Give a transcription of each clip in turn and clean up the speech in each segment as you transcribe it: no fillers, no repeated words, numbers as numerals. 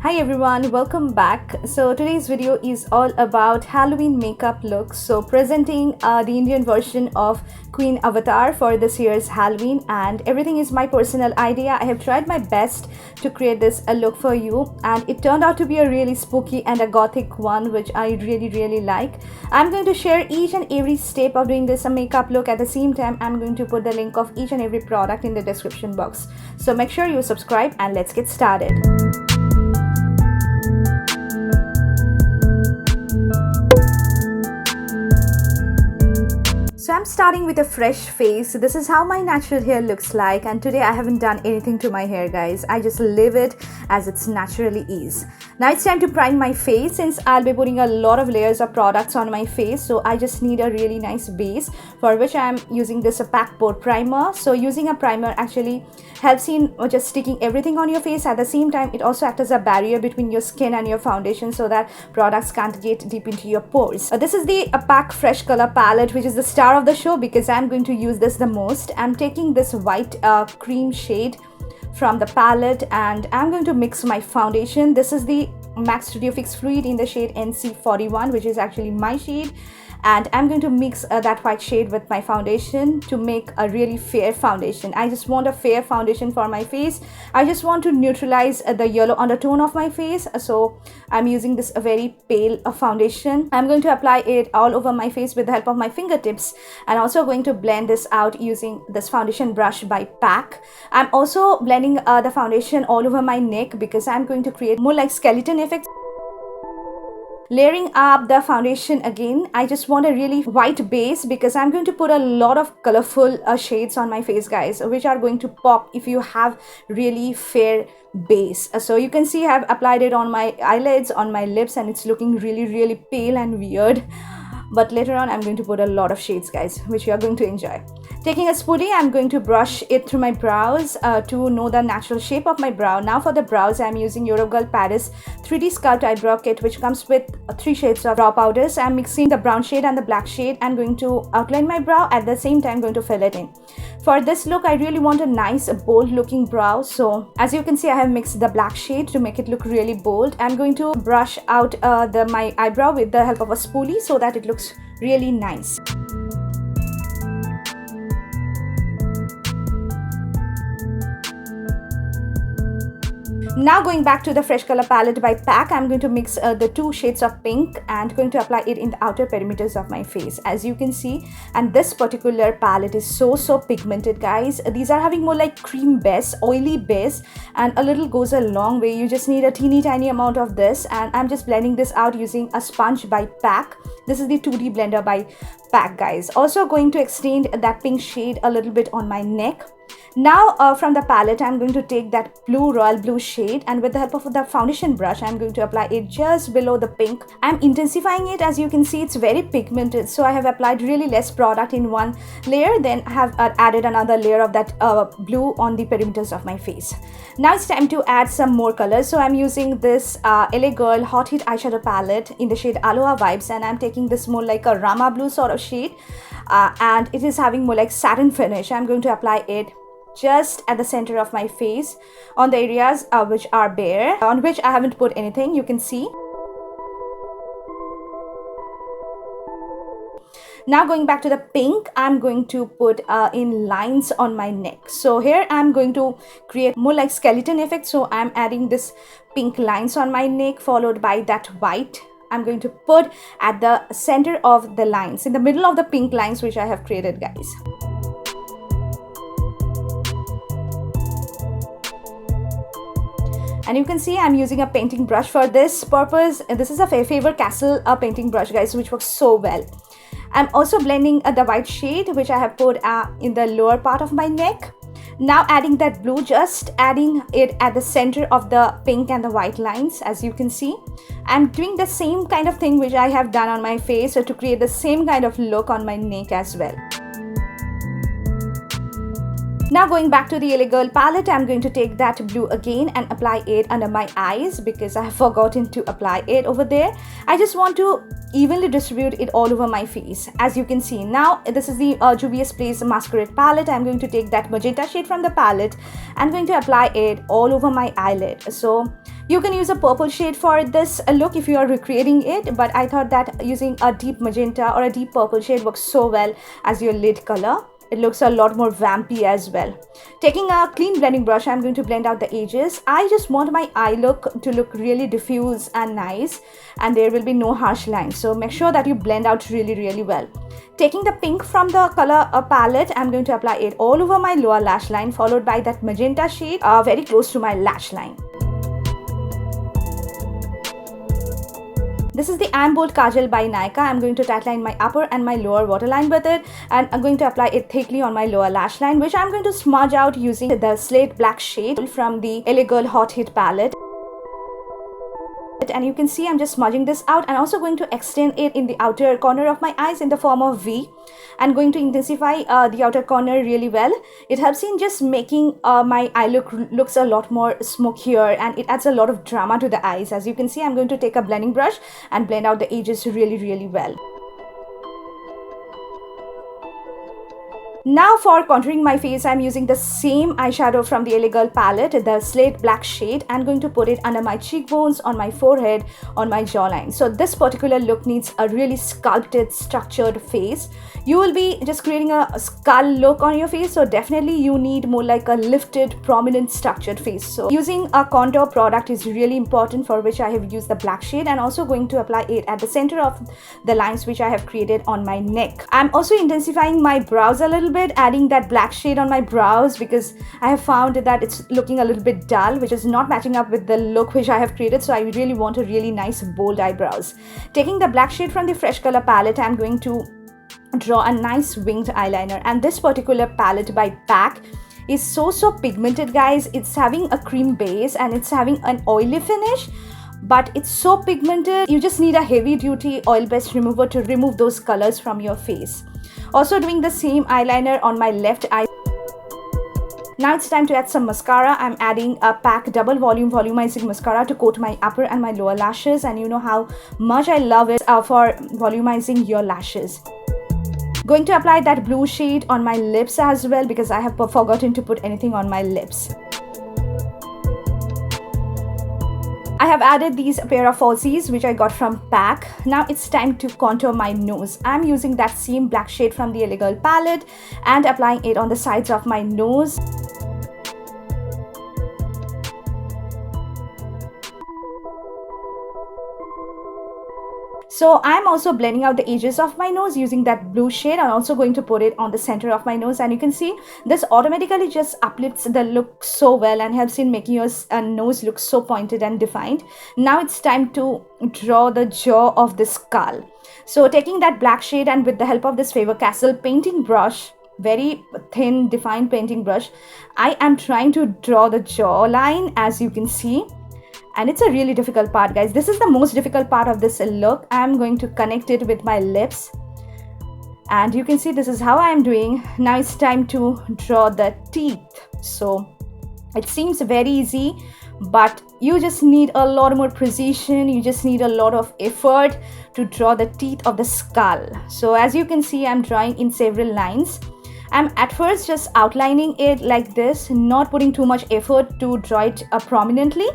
Hi everyone, welcome back. So today's video is all about Halloween makeup looks. So presenting the Indian version of Queen Avatar for this year's Halloween, and everything is my personal idea. I have tried my best to create this look for you, and it turned out to be a really spooky and a gothic one, which I really like. I'm going to share each and every step of doing this makeup look. At the same time, I'm going to put the link of each and every product in the description box. So make sure you subscribe and let's get started. So I'm starting with a fresh face. This is how my natural hair looks like, and today I haven't done anything to my hair, guys. I just leave it as it's naturally is. Now it's time to prime my face, since I'll be putting a lot of layers of products on my face. So I just need a really nice base, for which I'm using this PORE primer. So using a primer actually helps in just sticking everything on your face. At the same time, it also acts as a barrier between your skin and your foundation, so that products can't get deep into your pores. This is the PAC Fresh Color Palette, which is the star of the show because I'm going to use this the most. I'm taking this white cream shade from the palette, and I'm going to mix my foundation. This is the MAC Studio Fix Fluid in the shade NC41, which is actually my shade, and I'm going to mix that white shade with my foundation to make a really fair foundation. I just want a fair foundation for my face. I just want to neutralize the yellow undertone of my face, so I'm using this very pale foundation. I'm going to apply it all over my face with the help of my fingertips, and also going to blend this out using this foundation brush by PAC. I'm also blending the foundation all over my neck because I'm going to create more like skeleton effects. Layering up the foundation again, I just want a really white base because I'm going to put a lot of colorful shades on my face, guys, which are going to pop if you have really fair base. So you can see I have applied it on my eyelids, on my lips, and it's looking really pale and weird. But later on, I'm going to put a lot of shades, guys, which you are going to enjoy. Taking a spoolie, I'm going to brush it through my brows to know the natural shape of my brow. Now for the brows, I'm using Eurogirl Paris 3D Sculpt Eyebrow Kit, which comes with 3 shades of brow powders. I'm mixing the brown shade and the black shade. I'm going to outline my brow, at the same time going to fill it in. For this look, I really want a nice bold looking brow. So as you can see, I have mixed the black shade to make it look really bold. I'm going to brush out my eyebrow with the help of a spoolie so that it looks really nice. Now going back to the Fresh Color Palette by PAC, I'm going to mix the 2 shades of pink and going to apply it in the outer perimeters of my face, as you can see. And this particular palette is so pigmented, guys. These are having more like cream base, oily base, and a little goes a long way. You just need a teeny tiny amount of this, and I'm just blending this out using a sponge by PAC. This is the 2D blender by PAC, guys. Also going to extend that pink shade a little bit on my neck. Now from the palette, I'm going to take that royal blue shade, and with the help of the foundation brush, I'm going to apply it just below the pink. I'm intensifying it. As you can see, it's very pigmented, so I have applied really less product in one layer, then I have added another layer of that blue on the perimeters of my face. Now it's time to add some more colors. So I'm using this LA Girl Hot Heat eyeshadow palette in the shade Aloha Vibes, and I'm taking this more like a Rama blue sort of shade, and it is having more like satin finish. I'm going to apply it just at the center of my face on the areas which are bare, on which I haven't put anything, you can see. Now going back to the pink, I'm going to put in lines on my neck. So here I'm going to create more like skeleton effect. So I'm adding this pink lines on my neck, followed by that white. I'm going to put at the center of the lines, in the middle of the pink lines which I have created, guys. And you can see I'm using a painting brush for this purpose. This is a Faber-Castell painting brush, guys, which works so well. I'm also blending the white shade which I have put in the lower part of my neck. Now adding that blue, just adding it at the center of the pink and the white lines, as you can see. I'm doing the same kind of thing which I have done on my face, so to create the same kind of look on my neck as well. Now going back to the LA Girl palette, I'm going to take that blue again and apply it under my eyes because I have forgotten to apply it over there. I just want to evenly distribute it all over my face, as you can see. Now this is the JUVIAS Place Masquerade palette. I'm going to take that magenta shade from the palette and going to apply it all over my eyelid. So You can use a purple shade for this look if you are recreating it, but I thought that using a deep magenta or a deep purple shade works so well as your lid color. It looks a lot more vampy as well. Taking a clean blending brush, I'm going to blend out the edges. I just want my eye look to look really diffuse and nice, and there will be no harsh lines. So make sure that you blend out really well. Taking the pink from the color palette, I'm going to apply it all over my lower lash line, followed by that magenta shade very close to my lash line. This is the I'm Bold Kajal by Nykaa. I'm going to tightline my upper and my lower waterline with it, and I'm going to apply it thickly on my lower lash line, which I'm going to smudge out using the slate black shade from the LA Girl HAUTE palette. And you can see I'm just smudging this out, and also going to extend it in the outer corner of my eyes in the form of V, and going to intensify the outer corner really well. It helps in just making my eye looks a lot more smokier, and it adds a lot of drama to the eyes. As you can see, I'm going to take a blending brush and blend out the edges really well. Now for contouring my face, I'm using the same eyeshadow from the LA Girl palette, the slate black shade. I'm going to put it under my cheekbones, on my forehead, on my jawline. So this particular look needs a really sculpted, structured face. You will be just creating a skull look on your face, so definitely you need more like a lifted, prominent, structured face. So using a contour product is really important, for which I have used the black shade, and also going to apply it at the center of the lines which I have created on my neck. I'm also intensifying my brows a little bit, adding that black shade on my brows, because I have found that it's looking a little bit dull, which is not matching up with the look which I have created. So I really want a really nice bold eyebrows. Taking the black shade from the Fresh Color palette, I'm going to draw a nice winged eyeliner, and this particular palette by PAC is so pigmented, guys. It's having a cream base and it's having an oily finish, but it's so pigmented. You just need a heavy duty oil based remover to remove those colors from your face. Also doing the same eyeliner on my left eye. Now it's time to add some mascara. I'm adding a PAC double volume volumizing mascara to coat my upper and my lower lashes, and you know how much I love it for volumizing your lashes. Going to apply that blue shade on my lips as well, because I have forgotten to put anything on my lips. I have added these pair of falsies which I got from PAC. Now it's time to contour my nose. I'm using that same black shade from the LA Girl palette and applying it on the sides of my nose. So I'm also blending out the edges of my nose using that blue shade. I'm also going to put it on the center of my nose, and you can see this automatically just uplifts the look so well and helps in making your nose look so pointed and defined. Now it's time to draw the jaw of the skull. So taking that black shade and with the help of this Faber-Castell painting brush, very thin defined painting brush, I am trying to draw the jawline, as you can see. And it's a really difficult part, guys. This is the most difficult part of this look. I'm going to connect it with my lips, and you can see this is how I'm doing. Now it's time to draw the teeth. So it seems very easy, but you just need a lot more precision. You just need a lot of effort to draw the teeth of the skull. So as you can see, I'm drawing in several lines. I'm at first just outlining it like this, not putting too much effort to draw it prominently.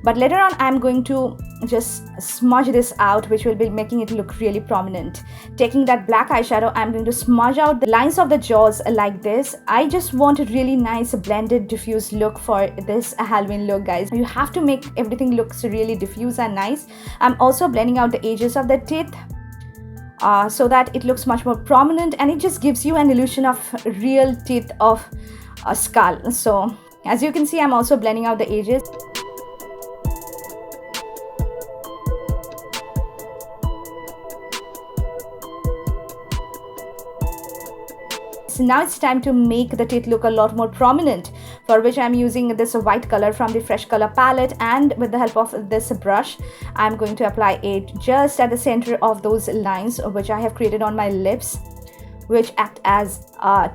But later on, I'm going to just smudge this out, which will be making it look really prominent. Taking that black eyeshadow, I'm going to smudge out the lines of the jaws like this. I just want a really nice blended diffuse look for this Halloween look, guys. You have to make everything looks really diffuse and nice. I'm also blending out the edges of the teeth so that it looks much more prominent, and it just gives you an illusion of real teeth of a skull. So as you can see, I'm also blending out the edges. Now it's time to make the teeth look a lot more prominent, for which I'm using this white color from the Fresh Color palette, and with the help of this brush, I'm going to apply it just at the center of those lines which I have created on my lips, which act as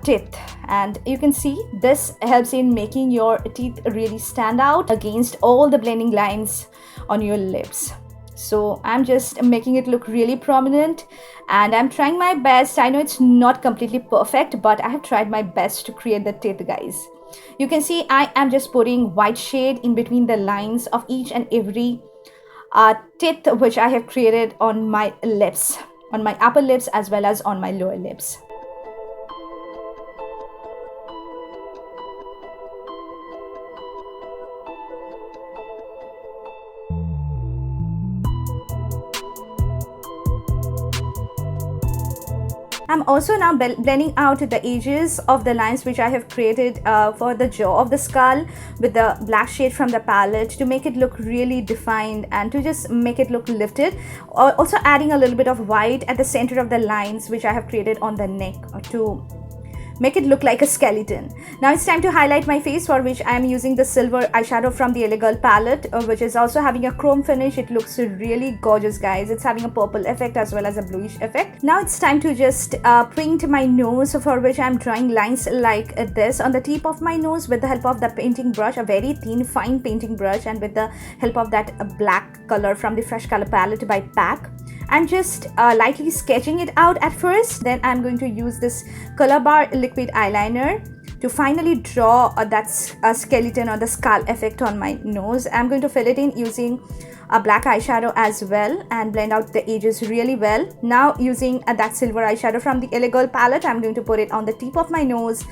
teeth. And you can see this helps in making your teeth really stand out against all the blending lines on your lips. So I'm just making it look really prominent, and I'm trying my best. I know it's not completely perfect, but I have tried my best to create the teeth, guys. You can see I am just putting white shade in between the lines of each and every teeth which I have created on my lips, on my upper lips as well as on my lower lips. I'm also now blending out the edges of the lines which I have created for the jaw of the skull with the black shade from the palette to make it look really defined and to just make it look lifted. Also adding a little bit of white at the center of the lines which I have created on the neck to make it look like a skeleton. Now it's time to highlight my face, for which I am using the silver eyeshadow from the EYELASH palette, which is also having a chrome finish. It looks really gorgeous, guys. It's having a purple effect as well as a bluish effect. Now it's time to just paint my nose, for which I'm drawing lines like this on the tip of my nose with the help of the painting brush, a very thin fine painting brush, and with the help of that black color from the Fresh Color palette by PAC. I'm just lightly sketching it out at first. Then I'm going to use this COLORBAR liquid eyeliner to finally draw that skeleton or the skull effect on my nose. I'm going to fill it in using a black eyeshadow as well and blend out the edges really well. Now using that silver eyeshadow from the EYELASH palette, I'm going to put it on the tip of my nose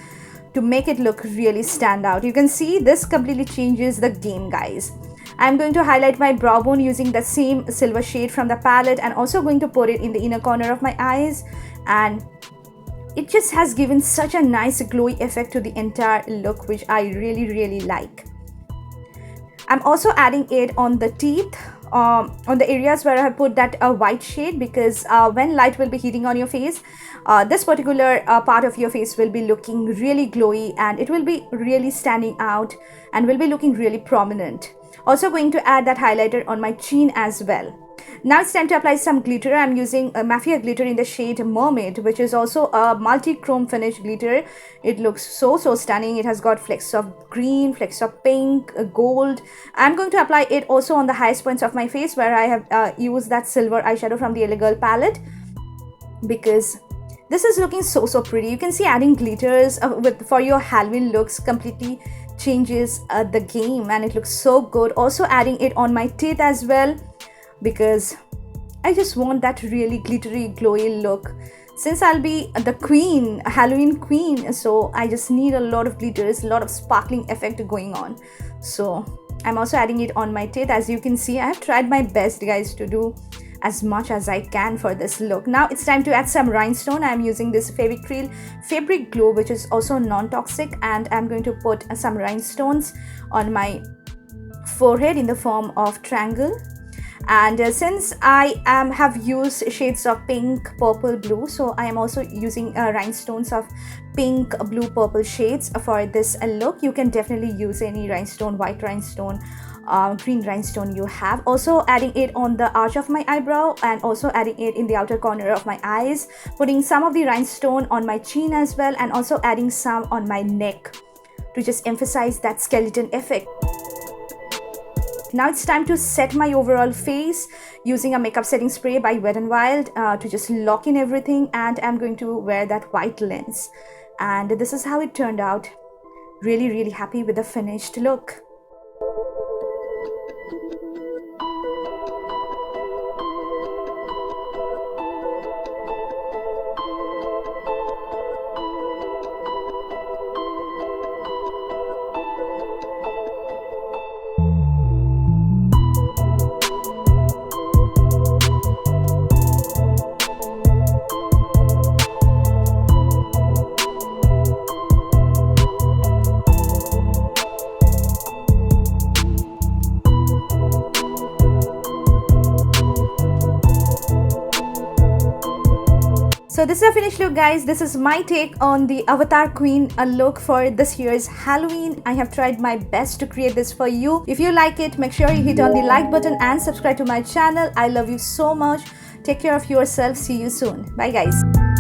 to make it look really stand out. You can see this completely changes the game, guys. I'm going to highlight my brow bone using the same silver shade from the palette and also going to put it in the inner corner of my eyes, and it just has given such a nice glowy effect to the entire look, which I really like. I'm also adding it on the teeth, on the areas where I have put that white shade, because when light will be hitting on your face, this particular part of your face will be looking really glowy and it will be really standing out and will be looking really prominent. Also going to add that highlighter on my chin as well. Now it's time to apply some glitter. I'm using a Mafia glitter in the shade Mermaid, which is also a multi-chrome finish glitter. It looks so stunning. It has got flecks of green, flecks of pink, gold. I'm going to apply it also on the highest points of my face, where I have used that silver eyeshadow from the EYELASH palette, because this is looking so pretty. You can see adding glitters for your Halloween looks completely changes the game, and it looks so good. Also adding it on my teeth as well, because I just want that really glittery glowy look. Since I'll be the queen, Halloween queen, so I just need a lot of glitters, a lot of sparkling effect going on. So I'm also adding it on my teeth. As you can see, I have tried my best, guys, to do as much as I can for this look. Now it's time to add some rhinestone. I'm using this Fevicril Fabric Glow, which is also non-toxic, and I'm going to put some rhinestones on my forehead in the form of triangle. And since I have used shades of pink, purple, blue, so I am also using rhinestones of pink, blue, purple shades for this look. You can definitely use any rhinestone, white rhinestone, green rhinestone you have. Also adding it on the arch of my eyebrow and also adding it in the outer corner of my eyes, putting some of the rhinestone on my chin as well, and also adding some on my neck to just emphasize that skeleton effect. Now it's time to set my overall face using a makeup setting spray by Wet n Wild to just lock in everything, and I'm going to wear that white lens. And this is how it turned out. Really happy with the finished look. So this is a finished look, guys. This is my take on the Avatar Queen look for this year's Halloween. I have tried my best to create this for you. If you like it, make sure you hit on the like button and subscribe to my channel. I love you so much. Take care of yourself. See you soon. Bye, guys.